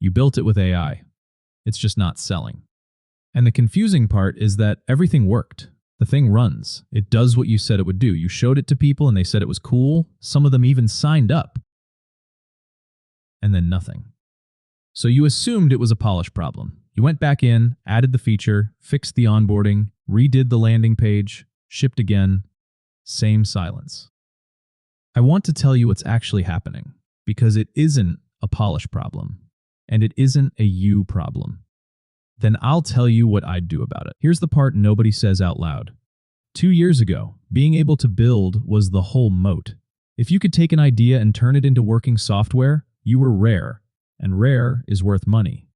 You built it with AI. It's just not selling. And the confusing part is that everything worked. The thing runs. It does what you said it would do. You showed it to people and they said it was cool. Some of them even signed up. And then nothing. So you assumed it was a polish problem. You went back in, added the feature, fixed the onboarding, redid the landing page, shipped again. Same silence. I want to tell you what's actually happening, because it isn't a polish problem, and it isn't a you problem. Then I'll tell you what I'd do about it. Here's the part nobody says out loud. 2 years ago, being able to build was the whole moat. If you could take an idea and turn it into working software, you were rare, and rare is worth money.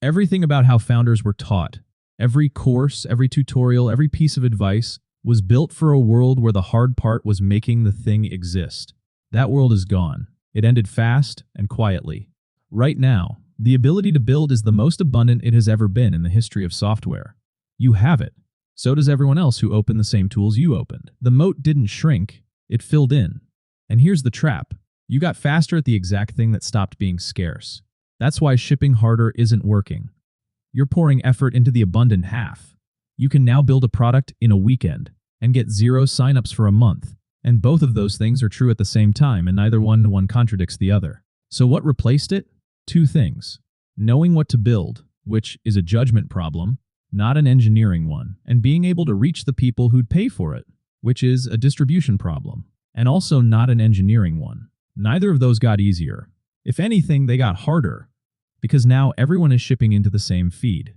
Everything about how founders were taught, every course, every tutorial, every piece of advice was built for a world where the hard part was making the thing exist. That world is gone. It ended fast and quietly. Right now, the ability to build is the most abundant it has ever been in the history of software. You have it. So does everyone else who opened the same tools you opened. The moat didn't shrink, it filled in. And here's the trap. You got faster at the exact thing that stopped being scarce. That's why shipping harder isn't working. You're pouring effort into the abundant half. You can now build a product in a weekend and get 0 signups for a month. And both of those things are true at the same time, and neither one contradicts the other. So what replaced it? 2 things. Knowing what to build, which is a judgment problem, not an engineering one, and being able to reach the people who'd pay for it, which is a distribution problem, and also not an engineering one. Neither of those got easier. If anything, they got harder, because now everyone is shipping into the same feed.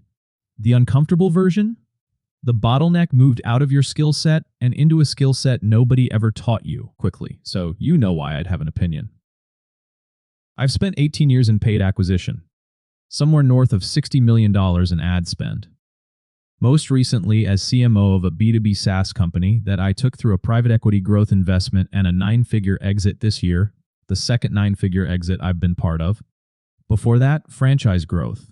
The uncomfortable version? The bottleneck moved out of your skill set and into a skill set nobody ever taught you quickly, so you know why I'd have an opinion. I've spent 18 years in paid acquisition, somewhere north of $60 million in ad spend. Most recently as CMO of a B2B SaaS company that I took through a private equity growth investment and a 9-figure exit this year, the second 9-figure exit I've been part of. Before that, franchise growth.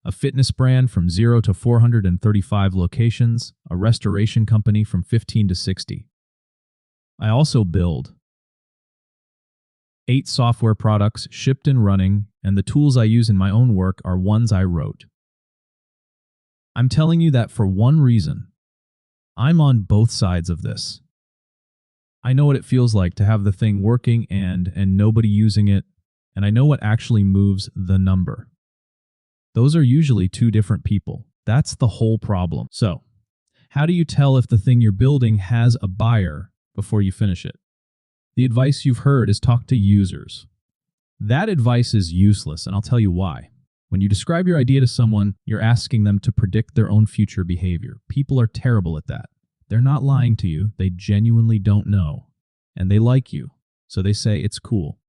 A fitness brand from 0 to 435 locations, a restoration company from 15 to 60. I also build 8 software products shipped and running, and the tools I use in my own work are ones I wrote. I'm telling you that for one reason. I'm on both sides of this. I know what it feels like to have the thing working and nobody using it, and I know what actually moves the number. Those are usually 2 different people. That's the whole problem. So, how do you tell if the thing you're building has a buyer before you finish it? The advice you've heard is talk to users. That advice is useless, and I'll tell you why. When you describe your idea to someone, you're asking them to predict their own future behavior. People are terrible at that. They're not lying to you. They genuinely don't know. And they like you, so they say it's cool.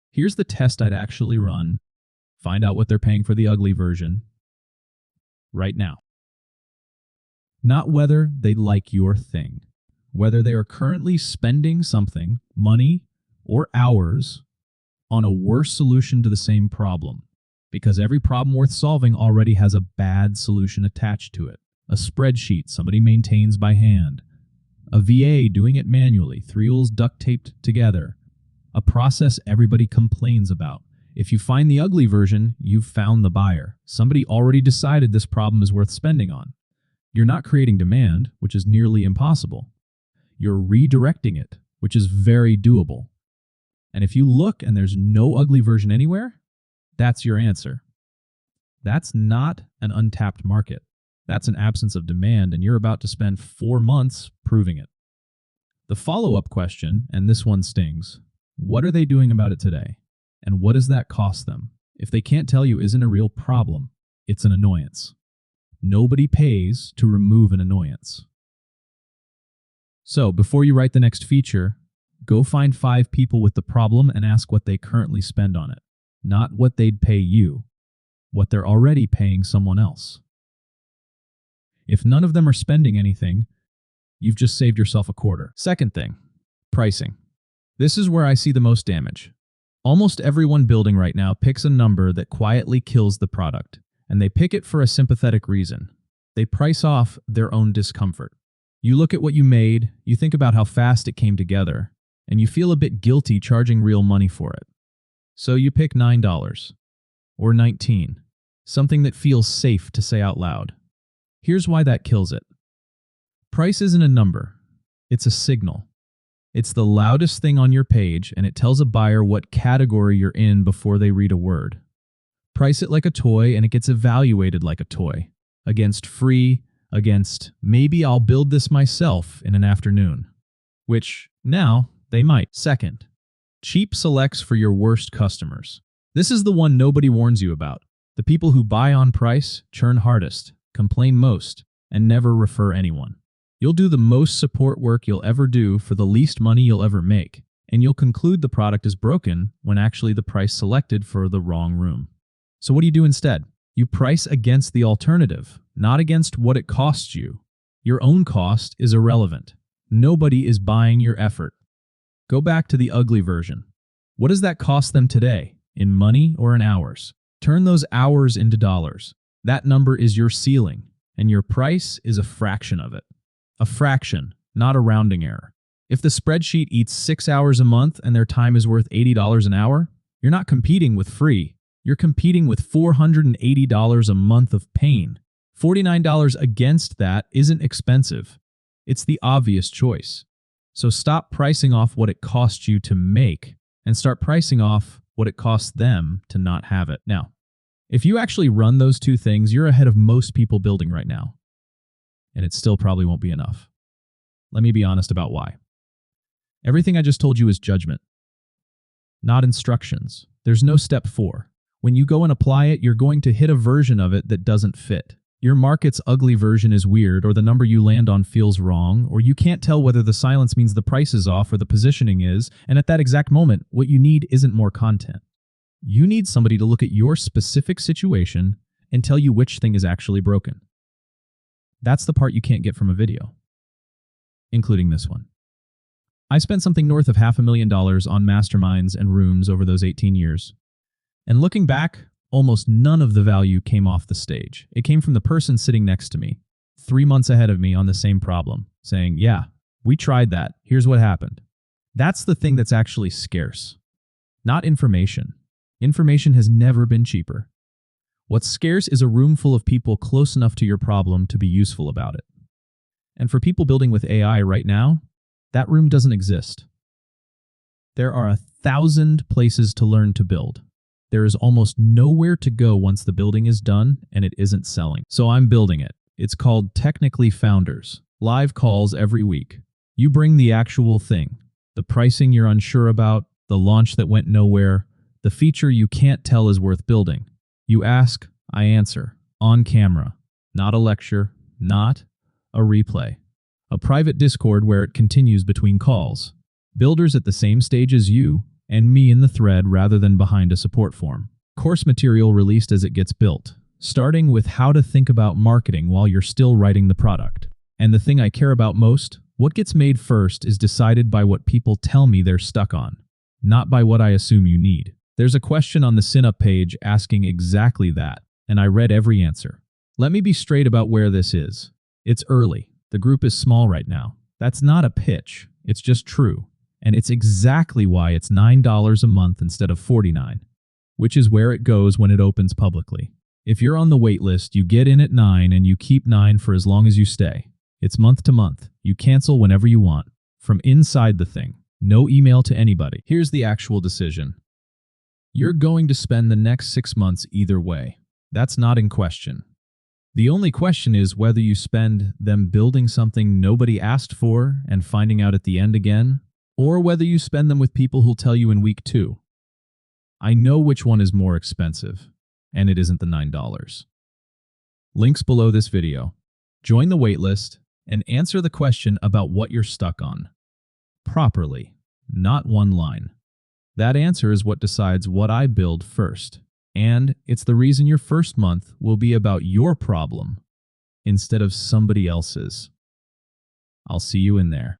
Here's the test I'd actually run. Find out what they're paying for the ugly version right now. Not whether they like your thing, whether they are currently spending something, money or hours, on a worse solution to the same problem. Because every problem worth solving already has a bad solution attached to it. A spreadsheet somebody maintains by hand. A VA doing it manually, 3 wheels duct taped together. A process everybody complains about. If you find the ugly version, you've found the buyer. Somebody already decided this problem is worth spending on. You're not creating demand, which is nearly impossible. You're redirecting it, which is very doable. And if you look and there's no ugly version anywhere, that's your answer. That's not an untapped market. That's an absence of demand, and you're about to spend 4 months proving it. The follow-up question, and this one stings, what are they doing about it today? And what does that cost them? If they can't tell you isn't a real problem, it's an annoyance. Nobody pays to remove an annoyance. So before you write the next feature, go find 5 people with the problem and ask what they currently spend on it. Not what they'd pay you, what they're already paying someone else. If none of them are spending anything, you've just saved yourself a quarter. Second thing, pricing. This is where I see the most damage. Almost everyone building right now picks a number that quietly kills the product, and they pick it for a sympathetic reason. They price off their own discomfort. You look at what you made, you think about how fast it came together, and you feel a bit guilty charging real money for it. So you pick $9. or 19. Something that feels safe to say out loud. Here's why that kills it. Price isn't a number. It's a signal. It's the loudest thing on your page, and it tells a buyer what category you're in before they read a word. Price it like a toy, and it gets evaluated like a toy. Against free, against maybe I'll build this myself in an afternoon. Which, now, they might. Second, cheap selects for your worst customers. This is the one nobody warns you about. The people who buy on price churn hardest, complain most, and never refer anyone. You'll do the most support work you'll ever do for the least money you'll ever make, and you'll conclude the product is broken when actually the price selected for the wrong room. So what do you do instead? You price against the alternative, not against what it costs you. Your own cost is irrelevant. Nobody is buying your effort. Go back to the ugly version. What does that cost them today, in money or in hours? Turn those hours into dollars. That number is your ceiling, and your price is a fraction of it. A fraction, not a rounding error. If the spreadsheet eats 6 hours a month and their time is worth $80 an hour, you're not competing with free. You're competing with $480 a month of pain. $49 against that isn't expensive. It's the obvious choice. So stop pricing off what it costs you to make and start pricing off what it costs them to not have it. Now, if you actually run those two things, you're ahead of most people building right now. And it still probably won't be enough. Let me be honest about why. Everything I just told you is judgment, not instructions. There's no step 4. When you go and apply it, you're going to hit a version of it that doesn't fit. Your market's ugly version is weird, or the number you land on feels wrong, or you can't tell whether the silence means the price is off or the positioning is, and at that exact moment, what you need isn't more content. You need somebody to look at your specific situation and tell you which thing is actually broken. That's the part you can't get from a video, including this one. I spent something north of $500,000 on masterminds and rooms over those 18 years. And looking back, almost none of the value came off the stage. It came from the person sitting next to me, 3 months ahead of me on the same problem, saying, yeah, we tried that. Here's what happened. That's the thing that's actually scarce, not information. Information has never been cheaper. What's scarce is a room full of people close enough to your problem to be useful about it. And for people building with AI right now, that room doesn't exist. There are 1,000 places to learn to build. There is almost nowhere to go once the building is done and it isn't selling. So I'm building it. It's called Technically Founders. Live calls every week. You bring the actual thing, the pricing you're unsure about, the launch that went nowhere, the feature you can't tell is worth building. You ask, I answer, on camera, not a lecture, not a replay. A private Discord where it continues between calls. Builders at the same stage as you, and me in the thread rather than behind a support form. Course material released as it gets built, starting with how to think about marketing while you're still writing the product. And the thing I care about most, what gets made first is decided by what people tell me they're stuck on, not by what I assume you need. There's a question on the sign-up page asking exactly that, and I read every answer. Let me be straight about where this is. It's early. The group is small right now. That's not a pitch. It's just true. And it's exactly why it's $9 a month instead of $49, which is where it goes when it opens publicly. If you're on the wait list, you get in at $9 and you keep $9 for as long as you stay. It's month to month. You cancel whenever you want. From inside the thing. No email to anybody. Here's the actual decision. You're going to spend the next 6 months either way. That's not in question. The only question is whether you spend them building something nobody asked for and finding out at the end again, or whether you spend them with people who'll tell you in week 2. I know which one is more expensive, and it isn't the $9. Links below this video. Join the waitlist and answer the question about what you're stuck on. Properly, not one line. That answer is what decides what I build first, and it's the reason your first month will be about your problem instead of somebody else's. I'll see you in there.